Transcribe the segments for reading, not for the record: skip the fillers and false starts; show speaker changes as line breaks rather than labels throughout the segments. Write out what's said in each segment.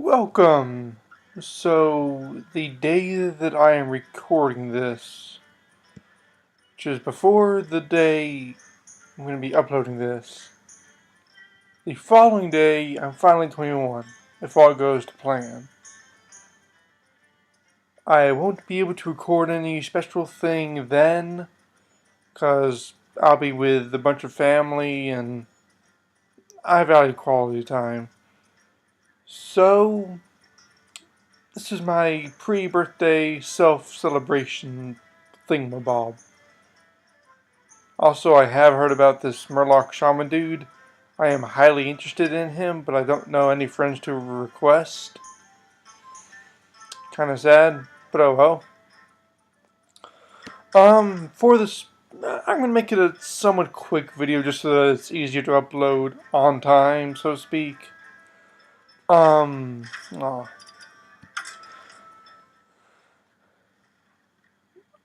Welcome! So, the day that I am recording this, which is before the day I'm going to be uploading this, the following day I'm finally 21, if all goes to plan. I won't be able to record any special thing then, because I'll be with a bunch of family and I value quality time. So, this is my pre-birthday self-celebration thingamabob. Also, I have heard about this Murloc Shaman dude. I am highly interested in him, but I don't know any friends to request. Kinda sad, but oh well. For this, I'm gonna make it a somewhat quick video just so that it's easier to upload on time, so to speak. Aw.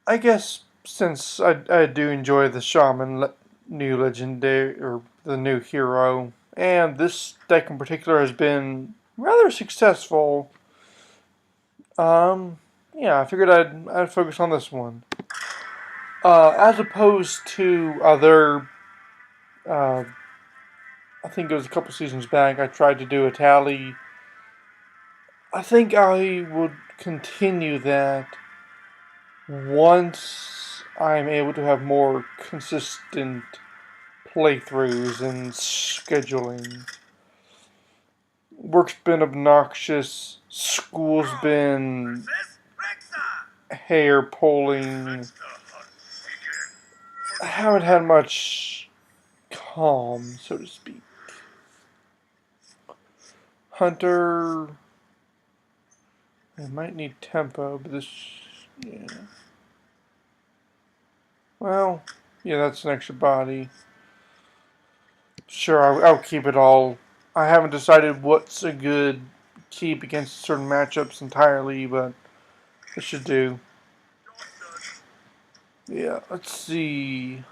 I guess since I do enjoy the Shaman new legendary, or the new hero, and this deck in particular has been rather successful, yeah, I figured I'd focus on this one. As opposed to other, uh, I think it was a couple seasons back, I tried to do a tally. I think I would continue that once I'm able to have more consistent playthroughs and scheduling. Work's been obnoxious, school's been hair pulling. I haven't had much calm, so to speak. Hunter, I might need tempo, but this, yeah. Well, yeah, that's an extra body. Sure, I'll keep it all. I haven't decided what's a good keep against certain matchups entirely, but it should do. Yeah, let's see.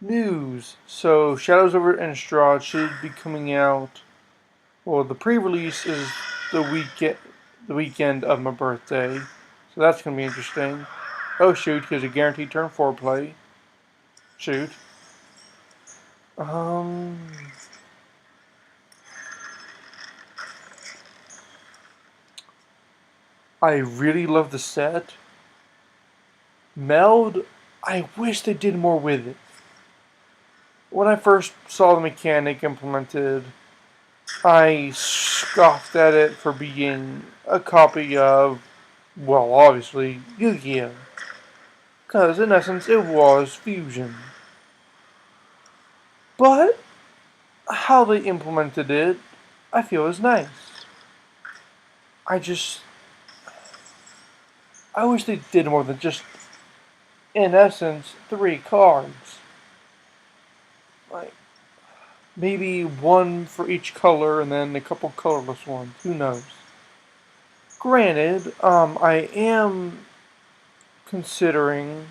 News. So, Shadows over Innistrad should be coming out. Well, the pre-release is the weekend of my birthday, so that's gonna be interesting. Oh shoot, here's a guaranteed turn 4 play. Shoot. Um. I really love the set. Meld, I wish they did more with it. When I first saw the mechanic implemented, I scoffed at it for being a copy of, well, obviously, Yu-Gi-Oh! Because in essence it was fusion. But how they implemented it, I feel is nice. I just, I wish they did more than just, in essence, 3 cards. Like, maybe one for each color and then a couple colorless ones. Who knows? Granted, I am considering,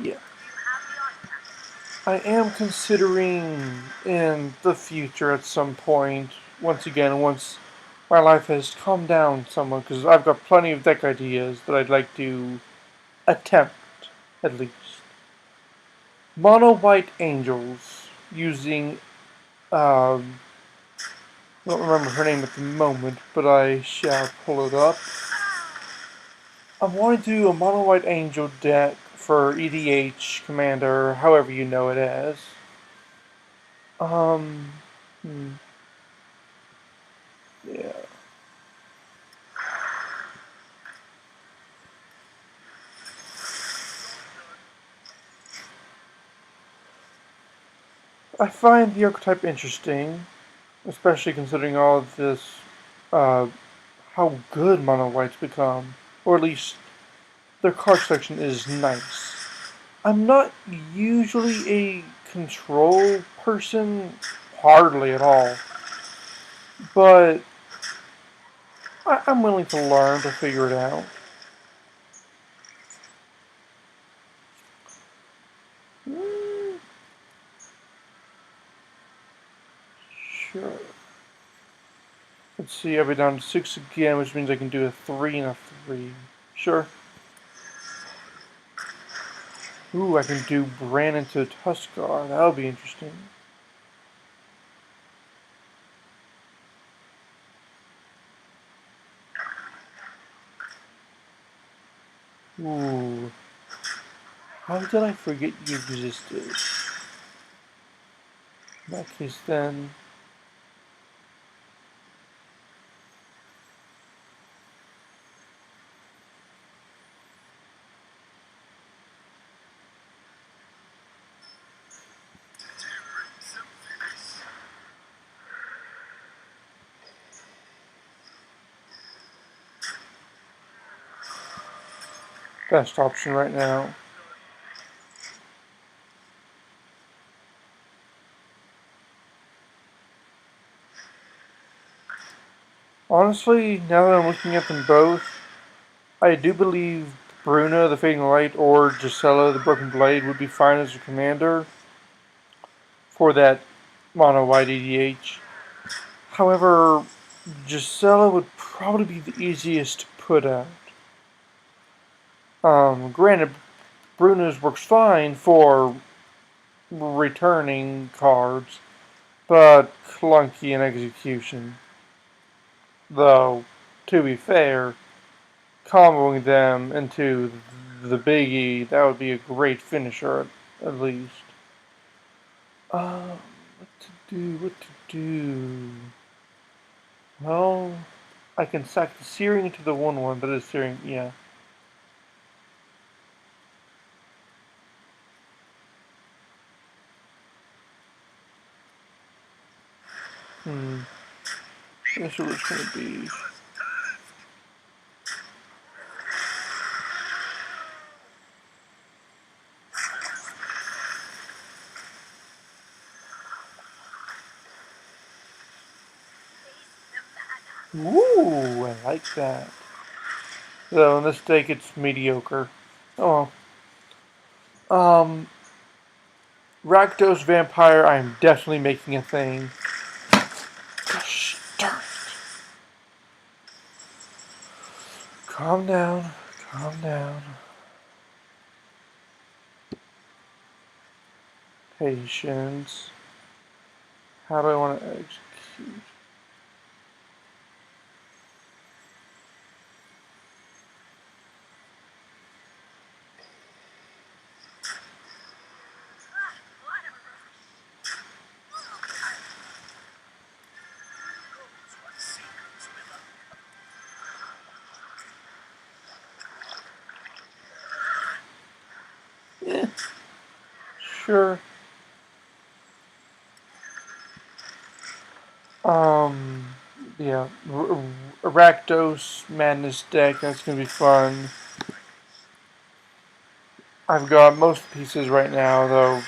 yeah, I am considering in the future at some point, once again, once my life has calmed down somewhat, because I've got plenty of deck ideas that I'd like to attempt, at least. Mono White Angels, using, I don't remember her name at the moment, but I shall pull it up. I want to do a Mono White Angel deck for EDH, Commander, however you know it as. Um, hmm. Yeah. I find the archetype interesting, especially considering all of this, uh, how good mono whites become, or at least their card selection is nice. I'm not usually a control person, hardly at all, but I'm willing to learn to figure it out. Mm, sure. Let's see, I'll be down to 6 again, which means I can do a 3 and a 3. Sure. Ooh, I can do Bran into Tuskar. That'll be interesting. Ooh. How did I forget you existed? In that case, then... best option right now. Honestly, now that I'm looking at them both, I do believe Bruna, the Fading Light, or Gisela, the Broken Blade, would be fine as a commander for that mono white EDH. However, Gisela would probably be the easiest to put out. Granted, Bruno's works fine for returning cards, but clunky in execution. Though, to be fair, comboing them into the biggie, that would be a great finisher, at least. What to do? Well, I can sack the Searing into the 1/1, but it's Searing, yeah. I guess it was going to be... Ooh, I like that. Though in this deck it's mediocre. Oh well. Rakdos Vampire, I'm definitely making a thing. Gosh darn it. Calm down. Calm down. Patience. How do I want to execute? Eh, sure. Yeah. Rakdos Madness deck, that's gonna be fun. I've got most pieces right now, though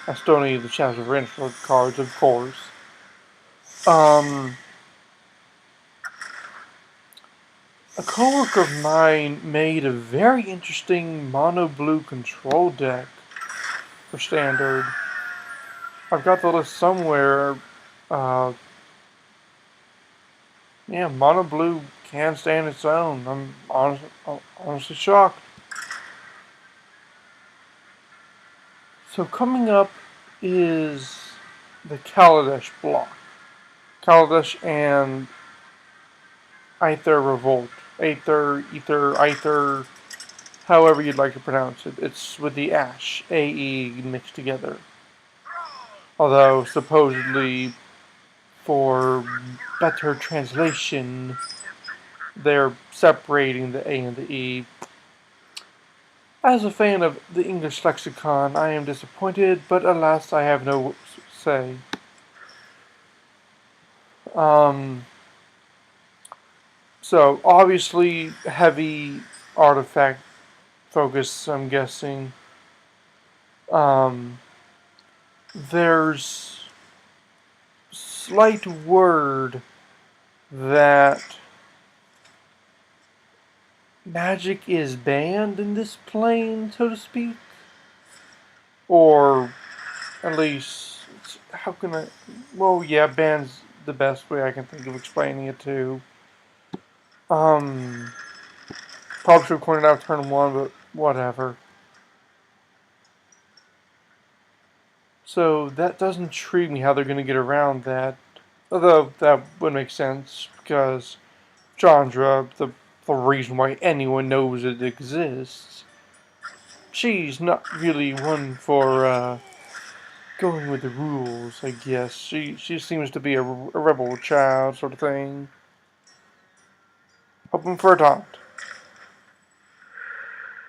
I still need the Shadows of Renfield cards, of course. A coworker of mine made a very interesting mono blue control deck for standard. I've got the list somewhere. Yeah, mono blue can stand its own. I'm honestly shocked. So coming up is the Kaladesh block. Kaladesh and Aether Revolt. Aether, however you'd like to pronounce it. It's with the Ash, AE mixed together. Although, supposedly, for better translation, they're separating the A and the E. As a fan of the English lexicon, I am disappointed, but alas, I have no say. So, obviously, heavy artifact focus, I'm guessing. There's slight word that magic is banned in this plane, so to speak. Or, at least, how can I... Well, yeah, bans the best way I can think of explaining it to. Probably should have pointed out turn 1, but whatever. So that does intrigue me how they're going to get around that. Although that would make sense, because Chandra, the reason why anyone knows it exists, she's not really one for going with the rules, I guess. She seems to be a rebel child sort of thing. Hoping for a taunt.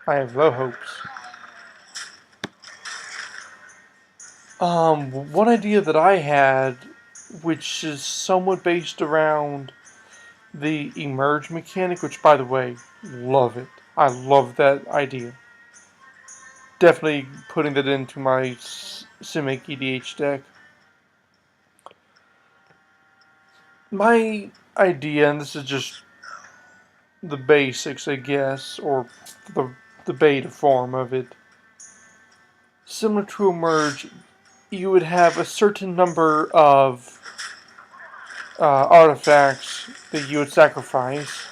I have low hopes. One idea that I had, which is somewhat based around the emerge mechanic, which, by the way, love it. I love that idea. Definitely putting that into my Simic EDH deck. My idea, and this is just the basics, I guess, or the beta form of it. Similar to emerge, you would have a certain number of artifacts that you would sacrifice.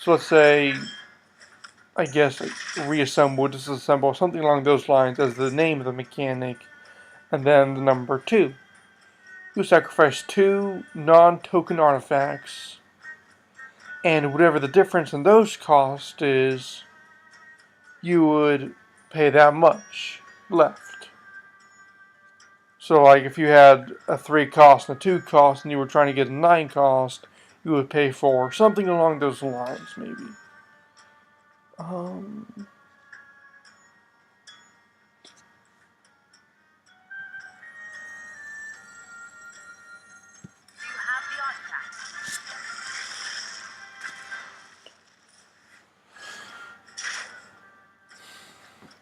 So let's say, I guess, reassemble, disassemble, something along those lines as the name of the mechanic, and then the number 2. You sacrifice 2 non-token artifacts, and whatever the difference in those cost is, you would pay that much left. So, like, if you had a 3 cost and a 2 cost, and you were trying to get a 9 cost, you would pay for something along those lines, maybe.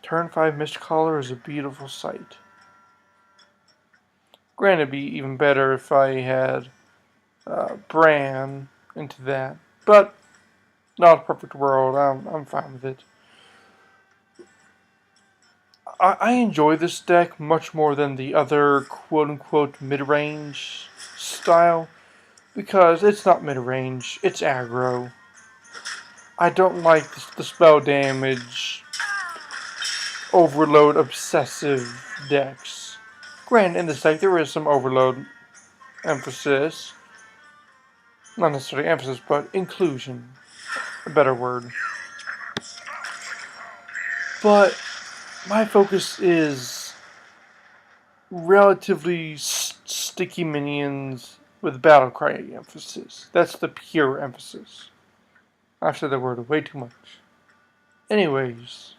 Turn 5 Mistcaller is a beautiful sight. Granted, it'd be even better if I had Bran into that, but not a perfect world. I'm fine with it. I enjoy this deck much more than the other quote-unquote mid-range style, because it's not mid-range, it's aggro. I don't like the spell damage, overload, obsessive decks. Granted, in this deck there is some overload emphasis. Not necessarily emphasis, but inclusion. A better word. But my focus is relatively sticky minions with battlecry emphasis. That's the pure emphasis. I've said the word way too much. Anyways,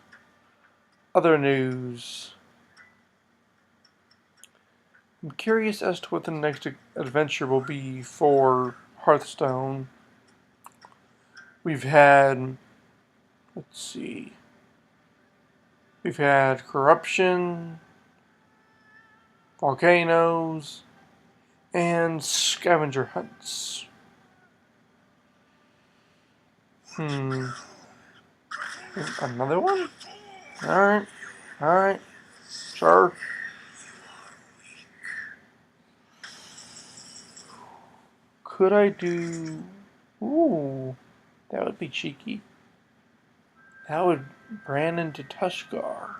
other news. I'm curious as to what the next adventure will be for Hearthstone. We've had, let's see, we've had corruption, volcanoes, and scavenger hunts. Another one? Alright, sure. Could I do... Ooh, that would be cheeky. That would brand into Tushgar.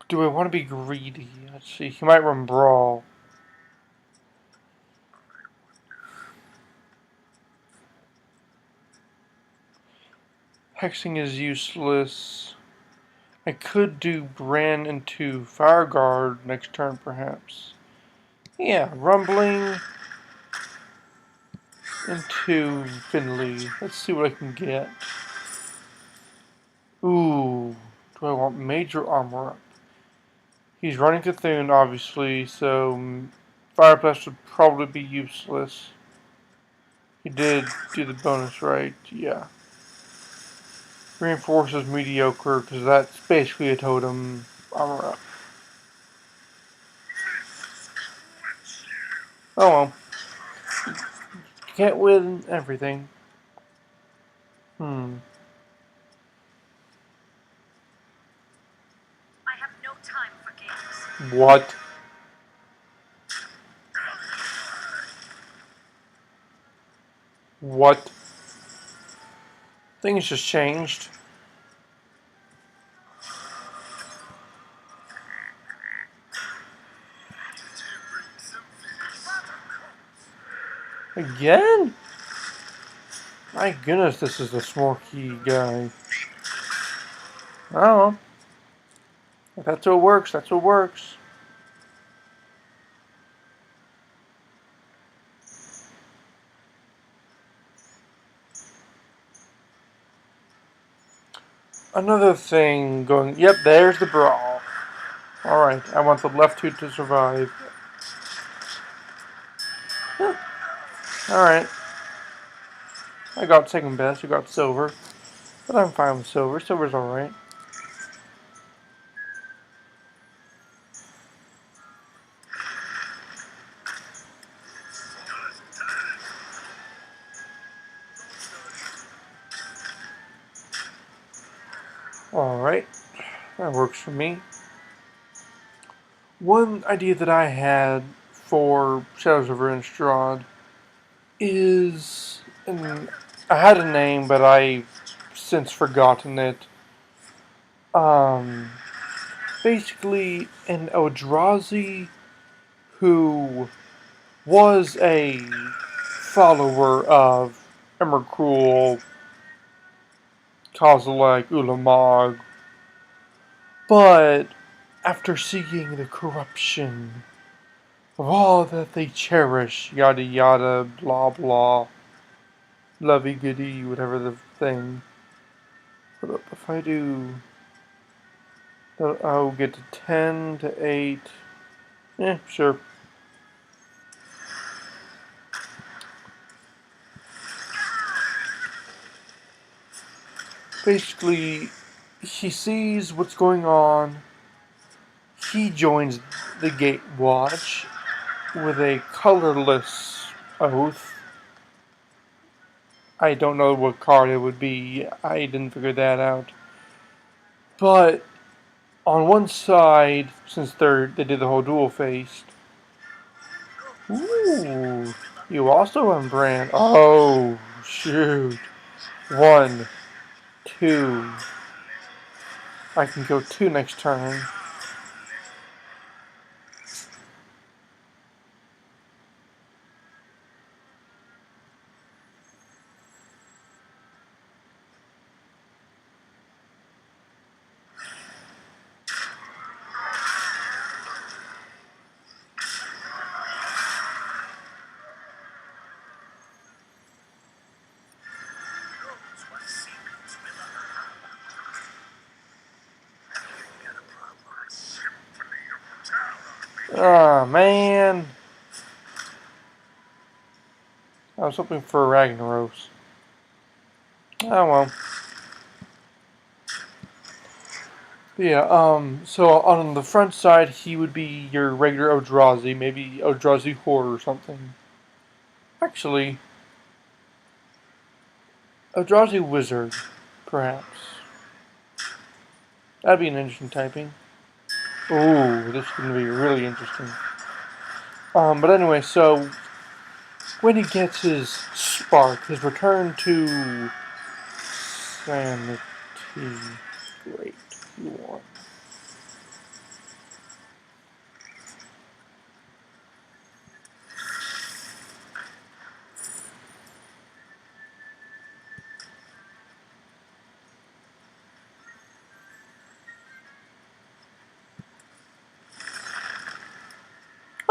Do I want to be greedy? Let's see, he might run Brawl. Hexing is useless. I could do Bran into Fireguard next turn, perhaps. Yeah, Rumbling into Finley. Let's see what I can get. Ooh, do I want Major Armor Up? He's running Cthulhu, obviously, so Fire Blast would probably be useless. He did do the bonus, right? Yeah. Reinforces mediocre, because that's basically a totem. Armor Up. Oh well. Can't win everything. I
have no time for games.
What? What? Things just changed. Again? My goodness, this is a smoky guy. Oh. If that's what works, that's what works. Another thing going... Yep, there's the brawl. Alright, I want the left two to survive. Alright. I got second best, you got silver. But I'm fine with silver. Silver's alright. Alright. That works for me. One idea that I had for Shadows over Innistrad is... And I had a name, but I've since forgotten it. Basically, an Eldrazi who was a follower of Emrakul, Kozilek, Ulamog, but after seeing the corruption of all that they cherish, yada yada, blah blah, lovey goody, whatever the thing. Hold up, if I do, I'll get to 10 to 8. Yeah, sure. Basically, he sees what's going on. He joins the Gate Watch with a colorless oath. I don't know what card it would be. I didn't figure that out. But on one side, since they did the whole dual faced. Ooh, you also have brand. Oh shoot! 1, 2. I can go 2 next turn. Ah, man. I was hoping for a Ragnaros. Oh well. Yeah, so on the front side, he would be your regular Eldrazi, maybe Eldrazi Horde or something. Actually, Eldrazi Wizard, perhaps. That'd be an interesting typing. Ooh, this is going to be really interesting. But anyway, so when he gets his spark, his return to sanity. Great, you want.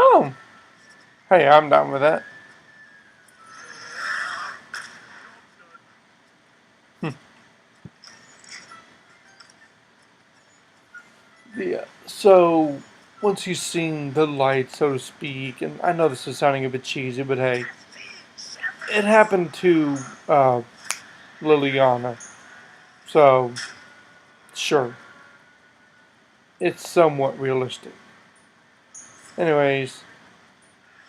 Oh, hey, I'm down with that. Yeah, so once you've seen the light, so to speak, and I know this is sounding a bit cheesy, but hey, it happened to Liliana, so sure, it's somewhat realistic. Anyways,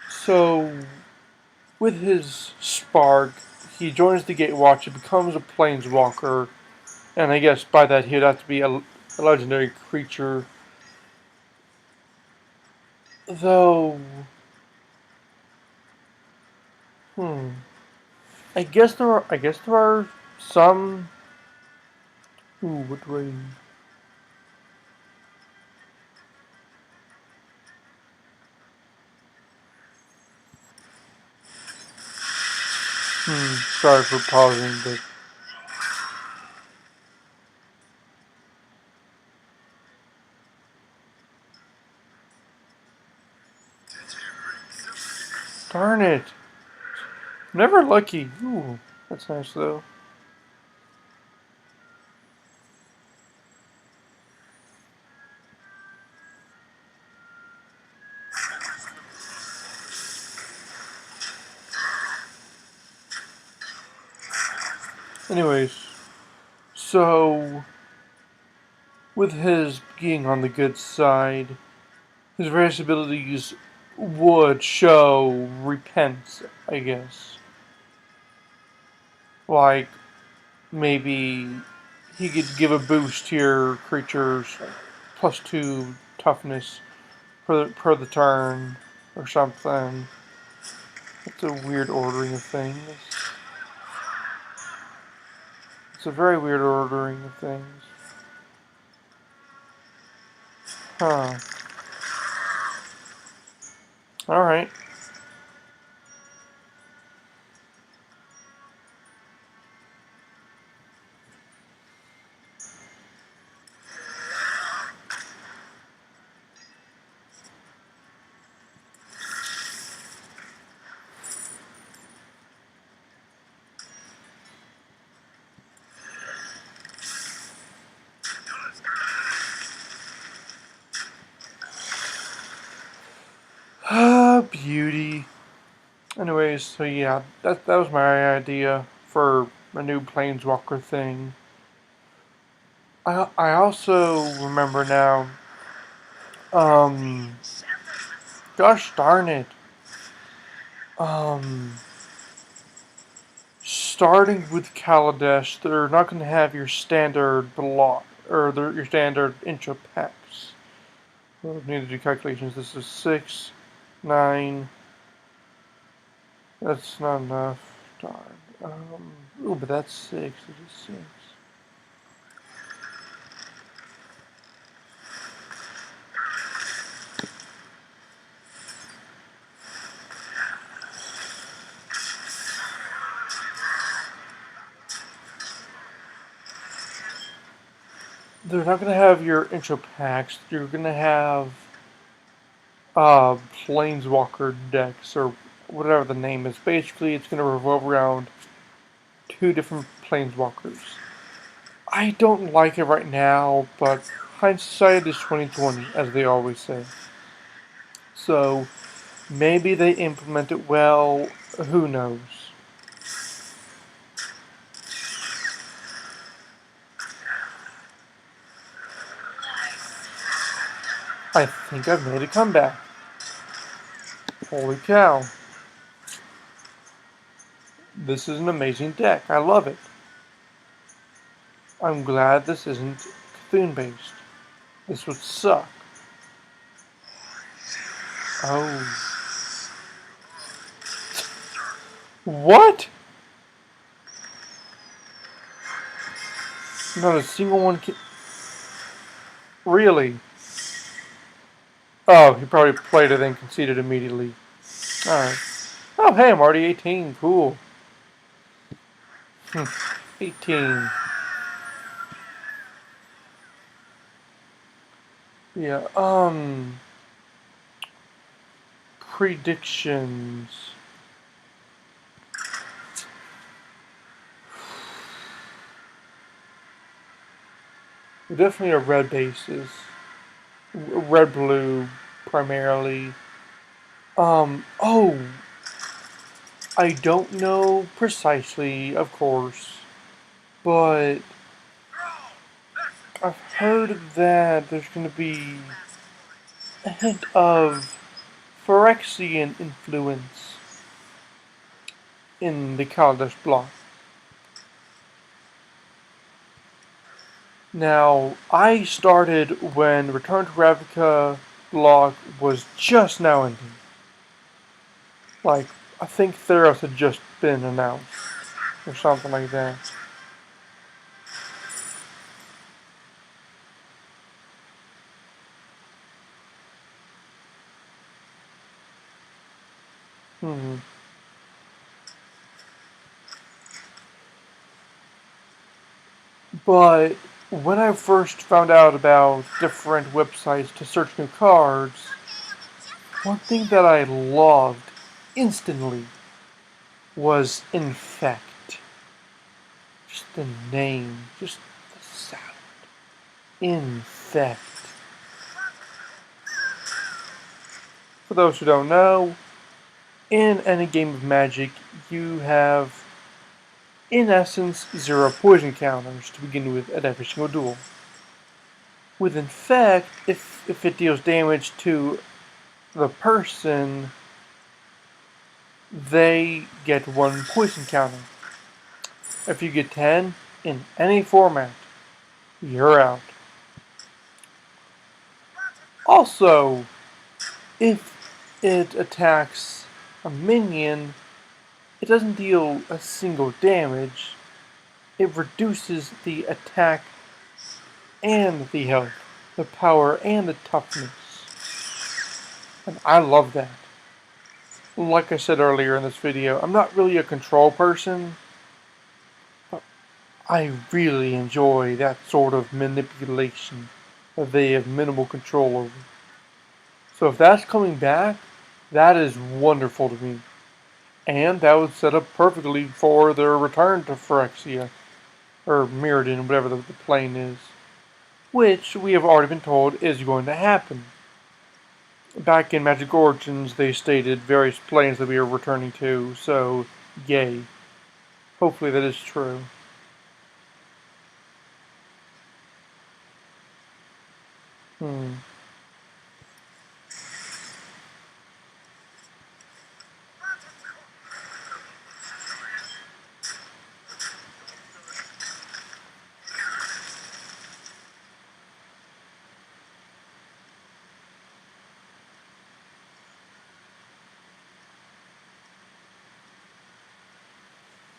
so with his spark, he joins the Gatewatch, he becomes a planeswalker, and I guess by that he'd have to be a legendary creature. Though, I guess there are some. Ooh, what do I? Sorry for pausing, but darn it, never lucky. Ooh, that's nice though. Anyways, so with his being on the good side, his various abilities would show repent, I guess. Like, maybe he could give a boost to your creatures, +2 toughness per the turn, or something. It's a weird ordering of things. It's a very weird ordering of things. Huh. Alright. Ah, beauty. Anyways, so yeah, that was my idea for a new Planeswalker thing. I also remember now, um, gosh darn it, um, starting with Kaladesh, they're not going to have your standard block, or your standard intro packs. Well, I need to do calculations. This is 6, 9. That's not enough. Darn. Ooh, but that's 6. It is 6. They're not going to have your intro packs. You're going to have Planeswalker decks, or whatever the name is. Basically, it's going to revolve around 2 different Planeswalkers. I don't like it right now, but hindsight is 2020, as they always say. So maybe they implement it well. Who knows? I think I've made a comeback. Holy cow. This is an amazing deck. I love it. I'm glad this isn't Cthulhu based. This would suck. Oh. What? Not a single one can... Really? Oh, he probably played it and conceded immediately. Alright. Oh, hey, I'm already 18. Cool. 18. Yeah, predictions. Definitely a red basis. Red blue primarily. Oh, I don't know precisely, of course, but I've heard that there's going to be a hint of Phyrexian influence in the Kaladesh block. Now, I started when Return to Ravnica block was just now ending. Like, I think Theros had just been announced, or something like that. But when I first found out about different websites to search new cards, one thing that I loved instantly was Infect. Just the name, just the sound. Infect. For those who don't know, in any game of Magic, you have, in essence, 0 poison counters to begin with at every single duel. With Infect, if it deals damage to the person, they get 1 poison counter. If you get 10 in any format, you're out. Also, if it attacks a minion, it doesn't deal a single damage. It reduces the attack and the health, the power and the toughness. And I love that. Like I said earlier in this video, I'm not really a control person, but I really enjoy that sort of manipulation that they have minimal control over. So if that's coming back, that is wonderful to me. And that would set up perfectly for their return to Phyrexia, or Mirrodin, whatever the plane is, which we have already been told is going to happen. Back in Magic Origins, they stated various planes that we are returning to, so yay. Hopefully that is true.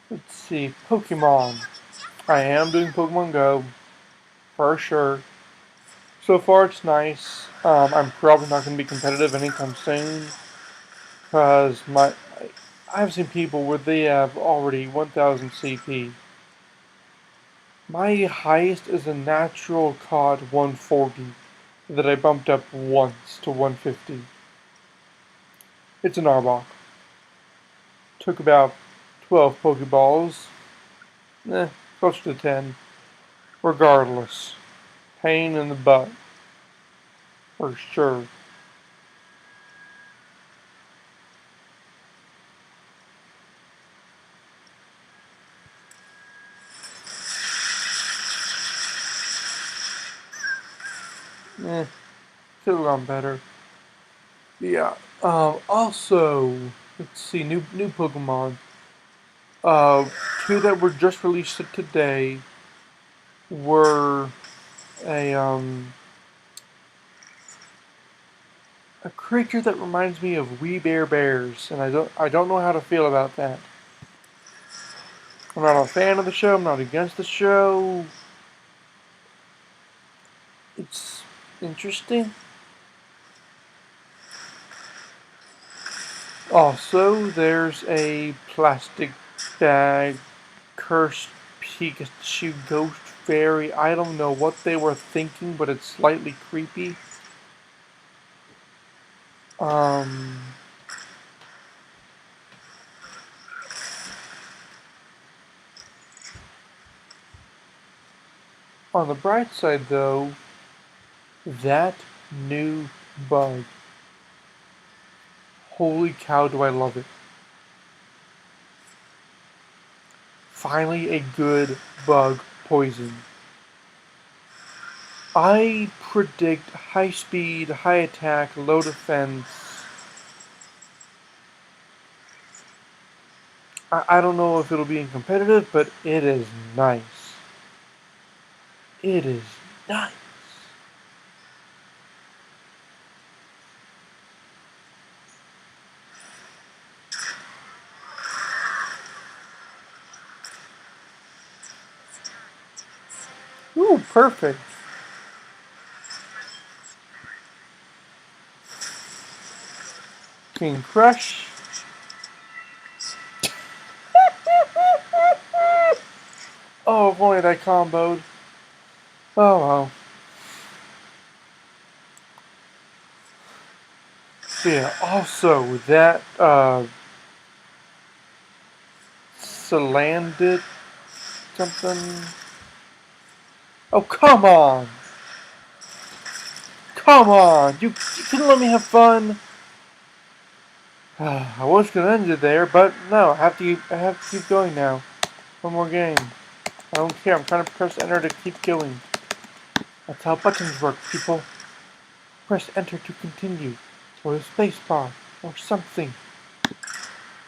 Let's see, Pokemon. I am doing Pokemon Go, for sure. So far it's nice. I'm probably not going to be competitive anytime soon, because I've seen people where they have already 1000 CP. My highest is a natural COD 140 that I bumped up once to 150. It's an Arbok. Took about 12 Pokeballs. Close to 10. Regardless. Pain in the butt. For sure. Could have gone better. Yeah. Also, let's see, new Pokemon. Two that were just released today were a creature that reminds me of We Bare Bears, and I don't know how to feel about that. I'm not a fan of the show. I'm not against the show. It's interesting. Also, there's a plastic bag cursed Pikachu ghost fairy. I don't know what they were thinking, but it's slightly creepy. On the bright side, though, that new bug. Holy cow, do I love it. Finally, a good bug poison. I predict high speed, high attack, low defense. I don't know if it'll be in competitive, but it is nice. It is nice. Ooh, perfect. King Crush. Oh, if only that comboed. Oh well. Yeah, also that Salandit something. Oh, come on! Come on! You couldn't let me have fun. I was gonna end it there, but no, I have to keep going now. One more game. I don't care. I'm trying to press enter to keep going. That's how buttons work, people. Press enter to continue, or the space bar, or something.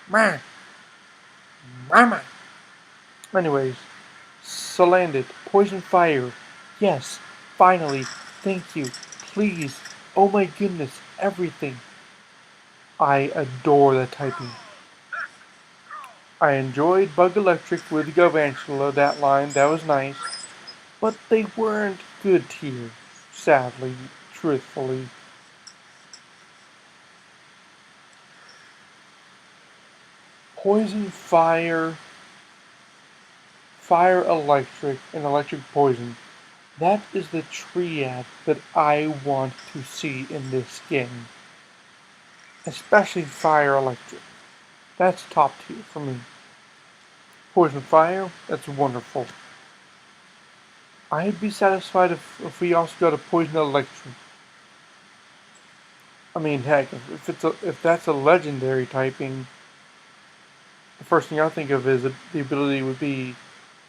Mah! Mama! Anyways, Salandit, Poison Fire. Yes, finally. Thank you. Please. Oh my goodness, everything. I adore the typing. I enjoyed Bug Electric with Galvantula, that line, that was nice. But they weren't good tier, sadly, truthfully. Poison Fire, Fire Electric, and Electric Poison. That is the triad that I want to see in this game. Especially Fire Electric. That's top tier for me. Poison Fire, that's wonderful. I'd be satisfied if we also got a Poison Electric. I mean, heck, if that's a legendary typing, the first thing I think of is the ability would be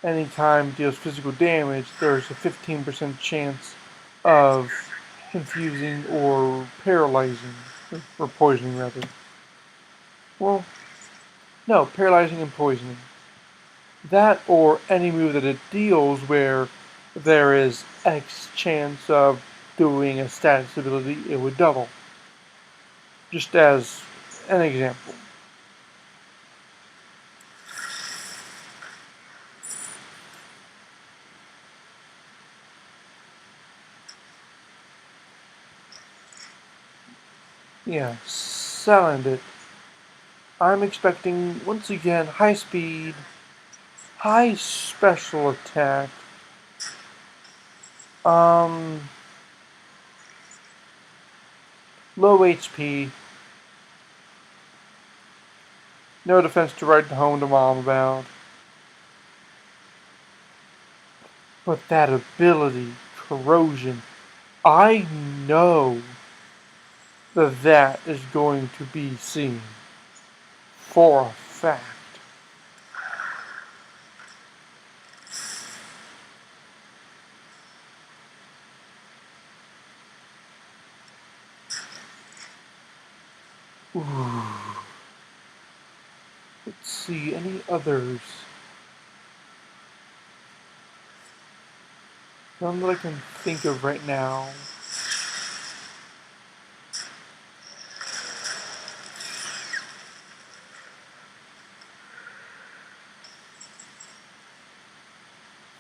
anytime it deals physical damage, there's a 15% chance of confusing or paralyzing, or poisoning rather. Well, no, paralyzing and poisoning. That or any move that it deals where there is X chance of doing a status ability, it would double. Just as an example. Yeah, selling it. I'm expecting, once again, high speed, high special attack, um, low HP, no defense to write home to mom about. But that ability, corrosion, I know that that is going to be seen for a fact. Ooh. Let's see, any others? None that I can think of right now.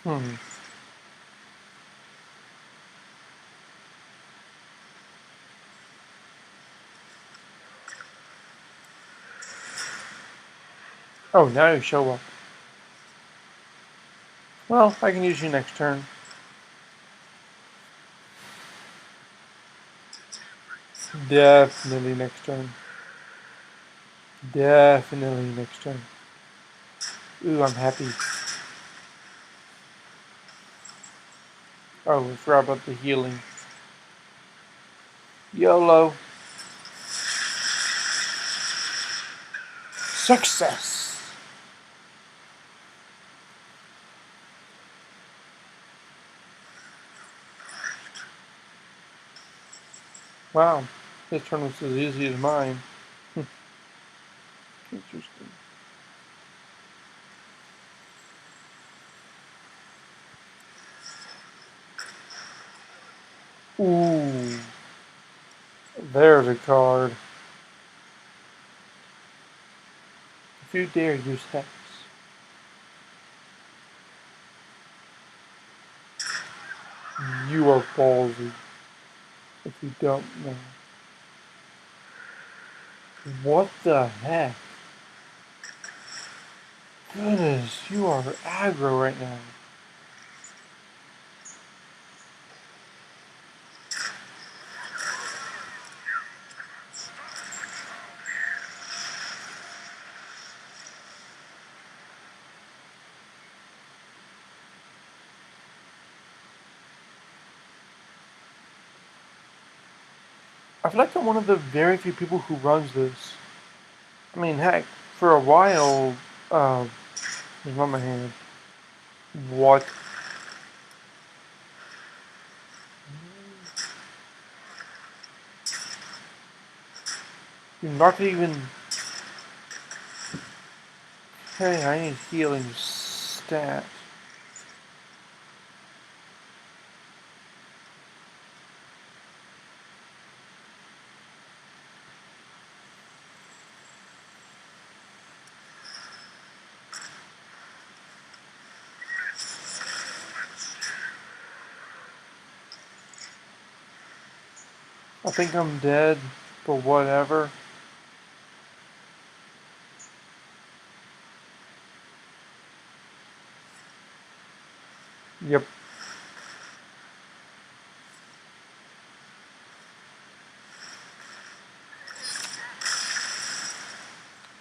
Hmm. Oh, now you show up. Well, I can use you next turn. Definitely next turn. Definitely next turn. Ooh, I'm happy. Oh, I forgot about the healing. YOLO. Success! Wow, this turn was as easy as mine. Interesting. Ooh. There's a card. If you dare use Hex. You are ballsy. If you don't know. What the heck? Goodness, you are aggro right now. I feel like I'm one of the very few people who runs this. I mean, heck, for a while, here's on my hand. What? You're not even... Hey, I need healing stat. I think I'm dead, but whatever. Yep.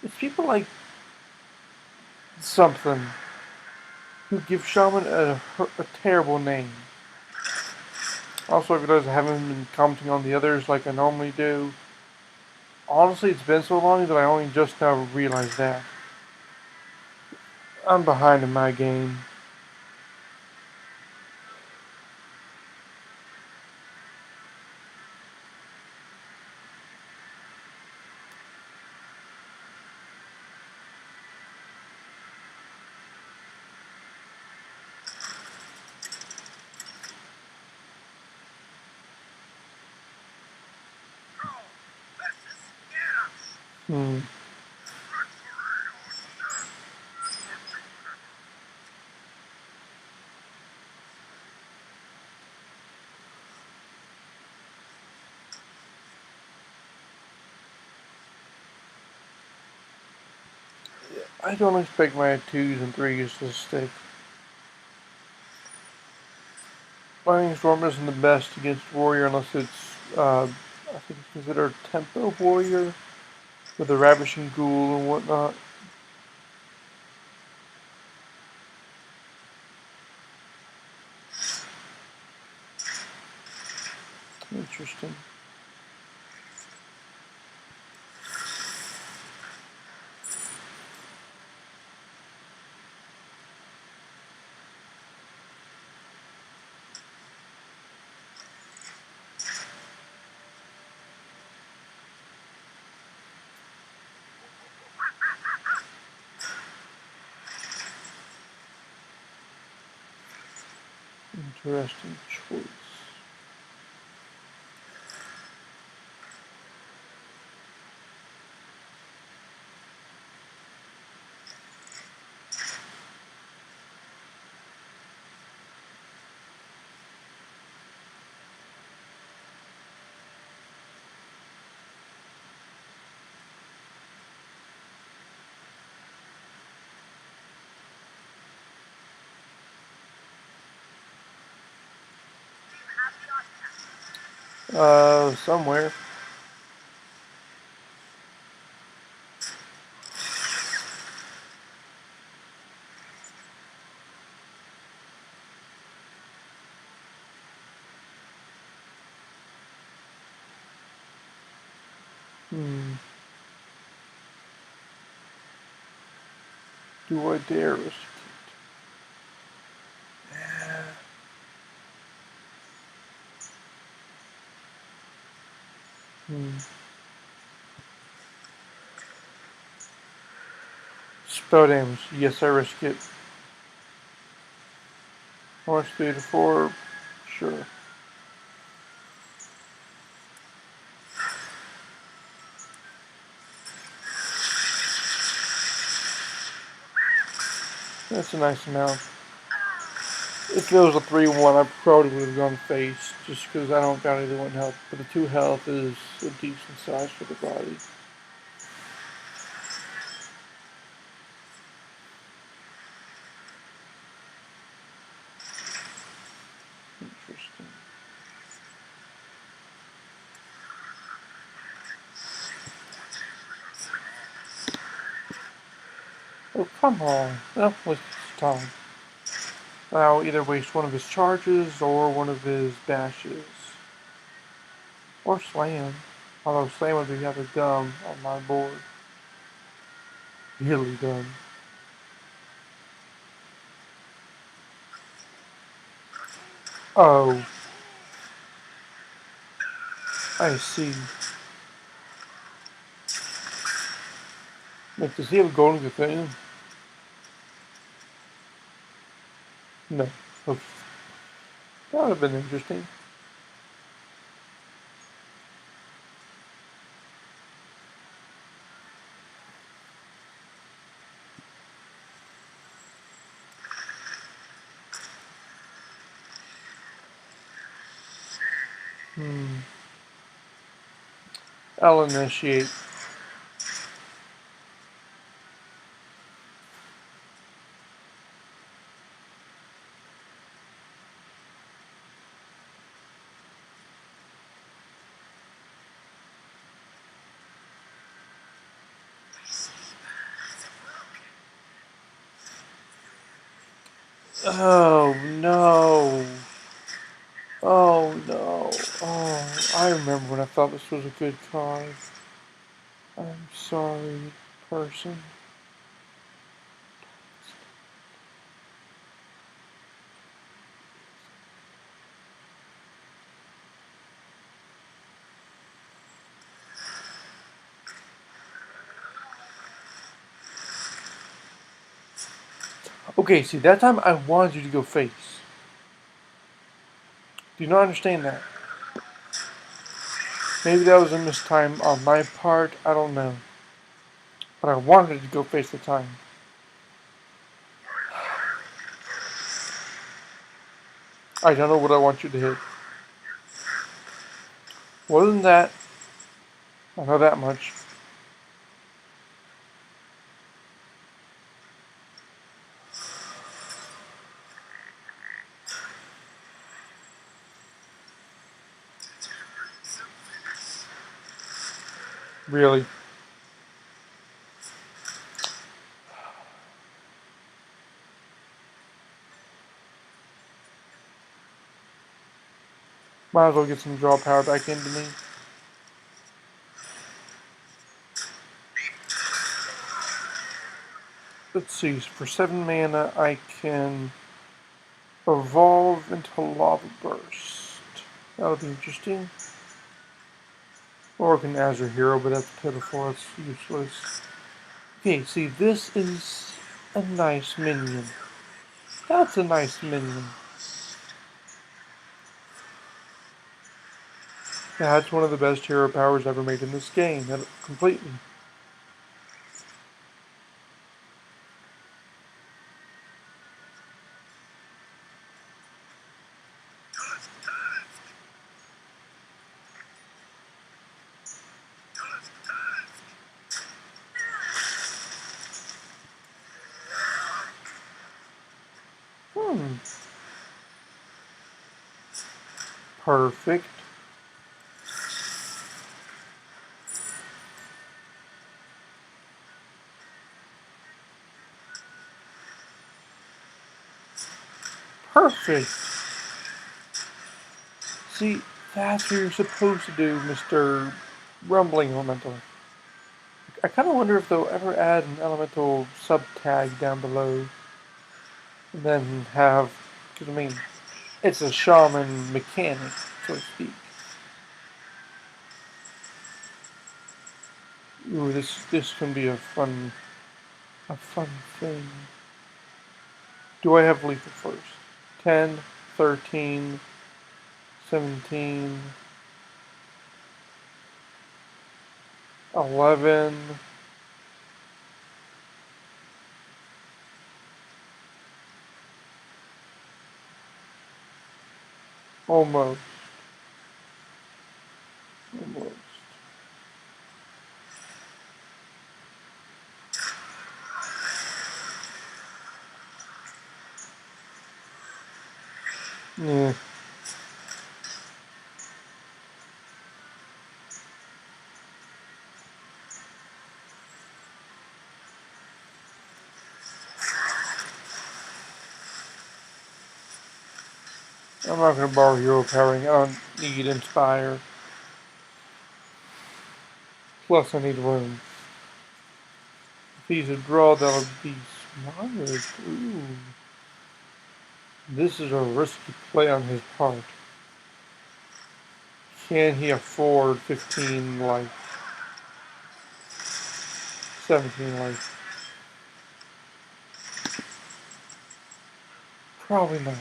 It's people like something who give Shaman a terrible name. Also, because I haven't been commenting on the others like I normally do. Honestly, it's been so long that I only just now realized that. I'm behind in my game. Hmm. I don't expect my 2s and 3s to stick. Lightning Storm isn't the best against Warrior unless it's, I think it's considered Tempo Warrior with the Ravishing Ghoul and whatnot. Interesting. Interesting choice. Somewhere. Hmm. Do I dare risk it? Hmm. Spell damage. Yes, I risk it. How much? 3 to 4? Sure. That's a nice amount. If it was a 3-1, I probably would have gone face, just because I don't got either one health. But the 2 health is a decent size for the body. Interesting. Oh, come on. That was time. I'll either waste one of his charges or one of his dashes. Or slam. Although slam would be rather dumb on my board. Really dumb. Oh. I see. Wait, does he have a golden thing? No. Oh. That would have been interesting. I'll initiate. Oh no. Oh no. Oh, I remember when I thought this was a good card. I'm sorry, person. Okay, see, that time I wanted you to go face. Do you not understand that? Maybe that was a mistime on my part, I don't know. But I wanted to go face the time. I don't know what I want you to hit. More than that, I know that much. Really. Might as well get some draw power back into me. Let's see, for 7 mana I can evolve into Lava Burst. That'll be interesting. Or I can Azure Hero, but that's pitiful, that's useless. Okay, see, this is a nice minion. That's a nice minion. That's one of the best hero powers ever made in this game, completely. Perfect. Perfect. See, that's what you're supposed to do, Mr. Rumbling Elemental. I kind of wonder if they'll ever add an elemental sub-tag down below. And then have, because I mean, it's a shaman mechanic, so to speak. Ooh, this can be a fun thing. Do I have lethal first? 10, 13, 17, 11. Almost. Almost. Yeah. I'm not gonna borrow hero powering. I don't need inspire. Plus I need room. If he's a draw, that would be smart. Ooh. This is a risky play on his part. Can he afford 15 life? 17 life? Probably not.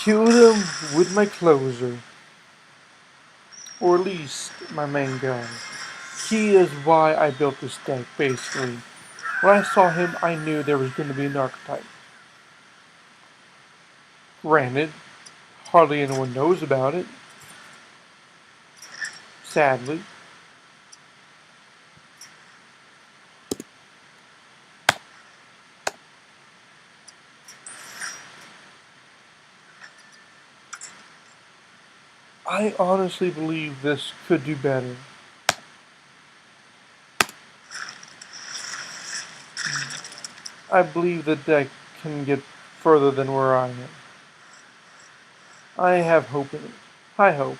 Kill him with my closer. Or at least my main guy. He is why I built this deck, basically. When I saw him, I knew there was going to be an archetype. Granted, hardly anyone knows about it. Sadly. I honestly believe this could do better. I believe the deck can get further than where I am. I have hope in it. High hope.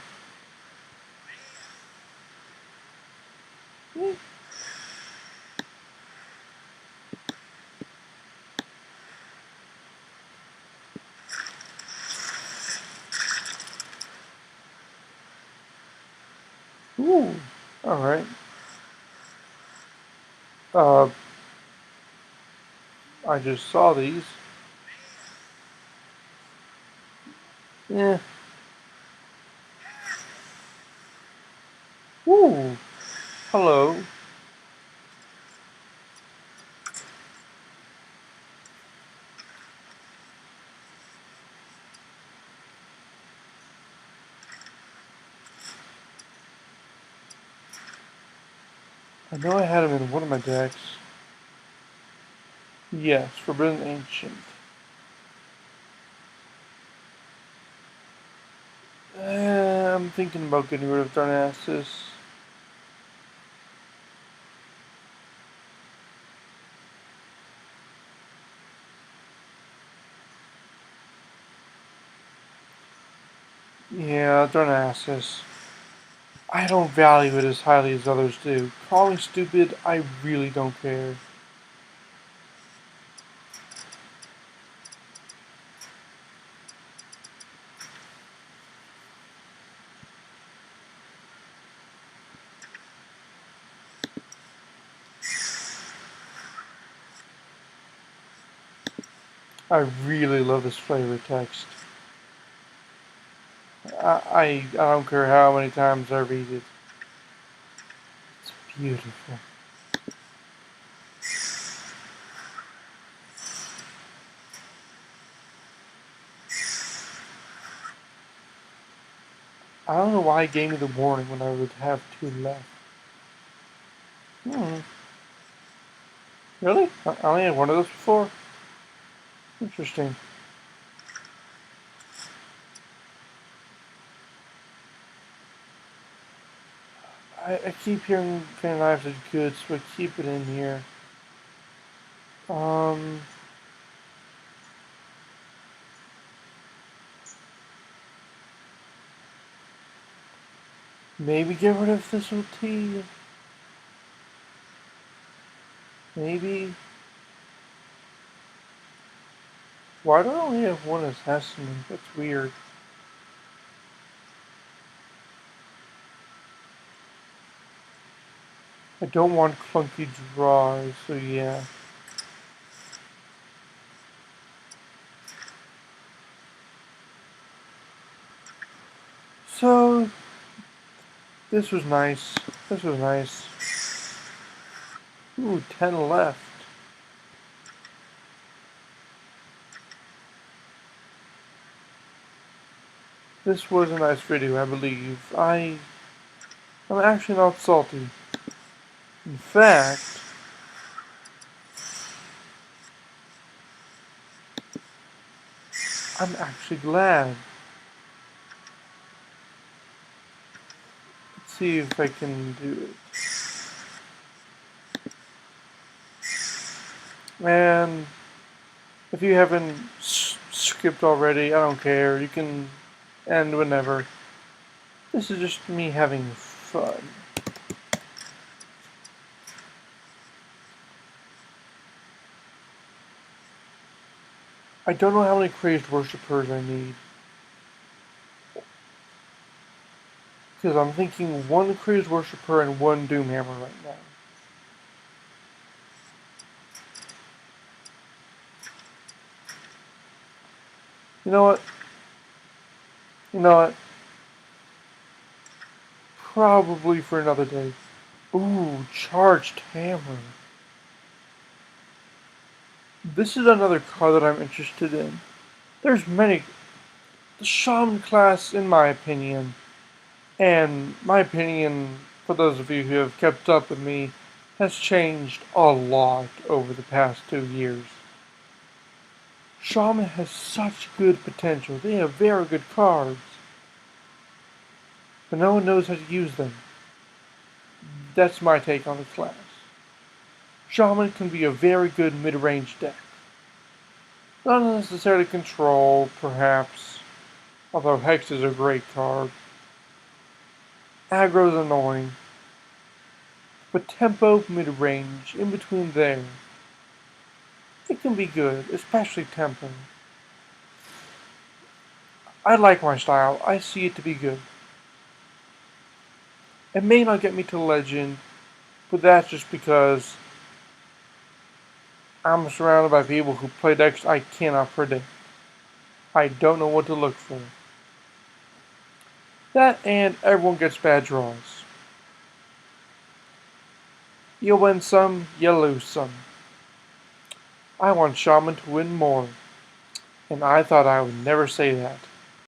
Ooh. Alright. Uh, I just saw these. Yeah. Ooh. Hello. I know I had him in one of my decks. Yes, Forbidden Ancient. I'm thinking about getting rid of Darnassus. Yeah, Darnassus. I don't value it as highly as others do. Call me stupid, I really don't care. I really love this flavor text. I don't care how many times I read it. It's beautiful. I don't know why he gave me the warning when I would have two left. Hmm. Really? I only had one of those before? Interesting. I keep hearing Fan Knives are good, so I keep it in here. Um, maybe get rid of this OT. Maybe. Why do I only have one assassin? That's weird. I don't want clunky draws, so yeah. So, This was nice. This was nice. Ooh, 10 left. This was a nice video, I believe. I'm actually not salty. In fact, I'm actually glad. Let's see if I can do it. And if you haven't skipped already, I don't care. You can end whenever. This is just me having fun. I don't know how many crazed worshippers I need. Because I'm thinking one crazed worshipper and one doomhammer right now. You know what? You know what? Probably for another day. Ooh, charged hammer. This is another card that I'm interested in. There's many. The Shaman class, in my opinion, and my opinion, for those of you who have kept up with me, has changed a lot over the past 2 years. Shaman has such good potential. They have very good cards. But no one knows how to use them. That's my take on the class. Shaman can be a very good mid-range deck. Not necessarily control, perhaps, although Hex is a great card. Aggro's annoying, but tempo, mid-range, in between there, it can be good, especially tempo. I like my style, I see it to be good. It may not get me to Legend, but that's just because I'm surrounded by people who play decks I cannot predict. I don't know what to look for. That and everyone gets bad draws. You win some, you lose some. I want Shaman to win more, and I thought I would never say that.